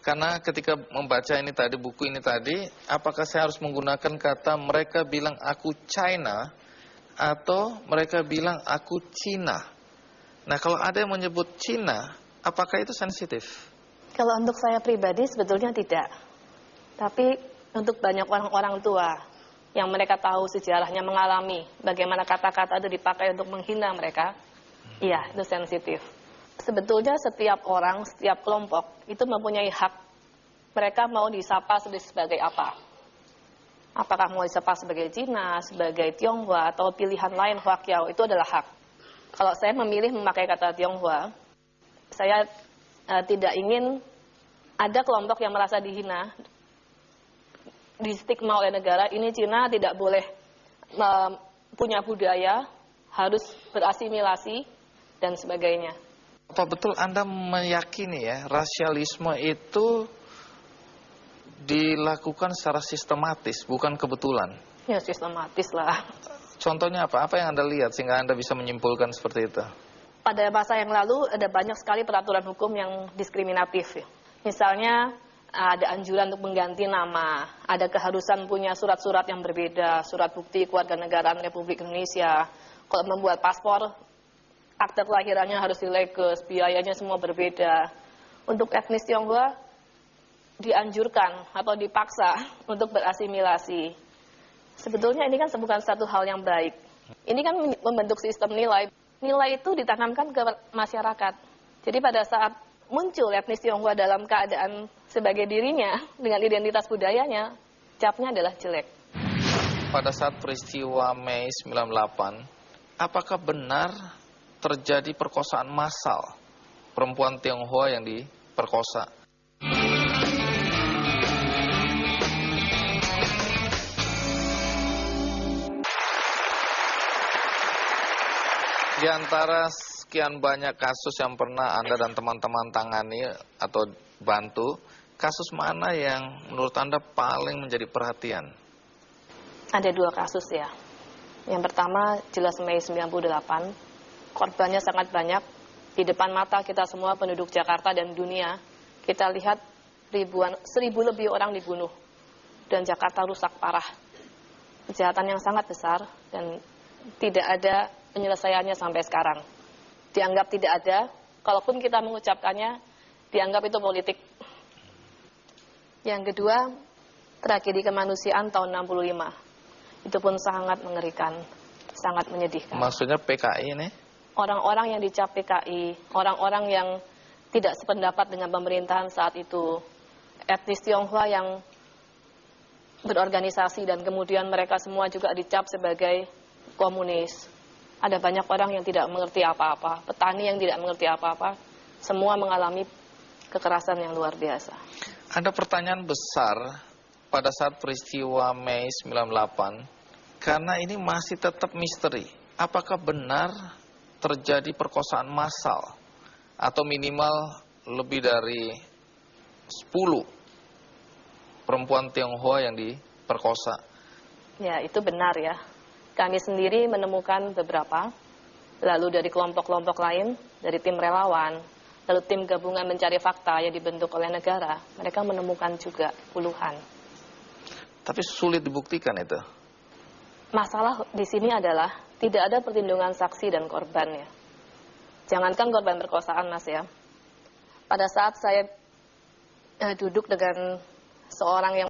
Karena ketika membaca ini tadi, buku ini tadi, apakah saya harus menggunakan kata mereka bilang aku China atau mereka bilang aku Cina? Nah, kalau ada yang menyebut Cina, apakah itu sensitif? Kalau untuk saya pribadi sebetulnya tidak. Tapi untuk banyak orang-orang tua yang mereka tahu sejarahnya, mengalami bagaimana kata-kata itu dipakai untuk menghina mereka, iya, itu sensitif. Sebetulnya setiap orang, setiap kelompok itu mempunyai hak. Mereka mau disapa sebagai apa? Apakah mau disapa sebagai Cina, sebagai Tionghoa, atau pilihan lain Huaqiao, itu adalah hak. Kalau saya memilih memakai kata Tionghoa, saya tidak ingin ada kelompok yang merasa dihina, distigma oleh negara, ini Cina tidak boleh punya budaya, harus berasimilasi, dan sebagainya. Apa betul Anda meyakini ya, rasialisme itu dilakukan secara sistematis, bukan kebetulan? Ya, sistematis lah. Contohnya apa? Apa yang Anda lihat sehingga Anda bisa menyimpulkan seperti itu? Pada masa yang lalu ada banyak sekali peraturan hukum yang diskriminatif. Misalnya ada anjuran untuk mengganti nama, ada keharusan punya surat-surat yang berbeda, surat bukti kewarganegaraan Republik Indonesia. Kalau membuat paspor, akte kelahirannya harus dileges, biayanya semua berbeda. Untuk etnis Tionghoa dianjurkan atau dipaksa untuk berasimilasi. Sebetulnya ini kan bukan satu hal yang baik. Ini kan membentuk sistem nilai. Nilai itu ditanamkan ke masyarakat. Jadi pada saat muncul etnis Tionghoa dalam keadaan sebagai dirinya, dengan identitas budayanya, capnya adalah jelek. Pada saat peristiwa Mei 98, apakah benar terjadi perkosaan massal perempuan Tionghoa yang diperkosa? Di antara sekian banyak kasus yang pernah Anda dan teman-teman tangani atau bantu, kasus mana yang menurut Anda paling menjadi perhatian? Ada dua kasus ya. Yang pertama jelas Mei 98. Korbannya sangat banyak. Di depan mata kita semua penduduk Jakarta dan dunia, kita lihat 1.000 lebih orang dibunuh. Dan Jakarta rusak parah. Kejahatan yang sangat besar dan tidak ada penyelesaiannya sampai sekarang. Dianggap tidak ada, kalaupun kita mengucapkannya, dianggap itu politik. Yang kedua, tragedi kemanusiaan tahun 65. Itu pun sangat mengerikan, sangat menyedihkan. Maksudnya PKI ini? Orang-orang yang dicap PKI, orang-orang yang tidak sependapat dengan pemerintahan saat itu, etnis Tionghoa yang berorganisasi dan kemudian mereka semua juga dicap sebagai komunis. Ada banyak orang yang tidak mengerti apa-apa, petani yang tidak mengerti apa-apa, semua mengalami kekerasan yang luar biasa. Ada pertanyaan besar pada saat peristiwa Mei 98, karena ini masih tetap misteri. Apakah benar terjadi perkosaan massal atau minimal lebih dari 10 perempuan Tionghoa yang diperkosa? Ya, itu benar ya. Kami sendiri menemukan beberapa, lalu dari kelompok-kelompok lain, dari tim relawan, lalu tim gabungan mencari fakta yang dibentuk oleh negara, mereka menemukan juga puluhan. Tapi sulit dibuktikan itu. Masalah di sini adalah tidak ada perlindungan saksi dan korban ya. Jangankan korban perkosaan Mas ya. Pada saat saya duduk dengan seorang yang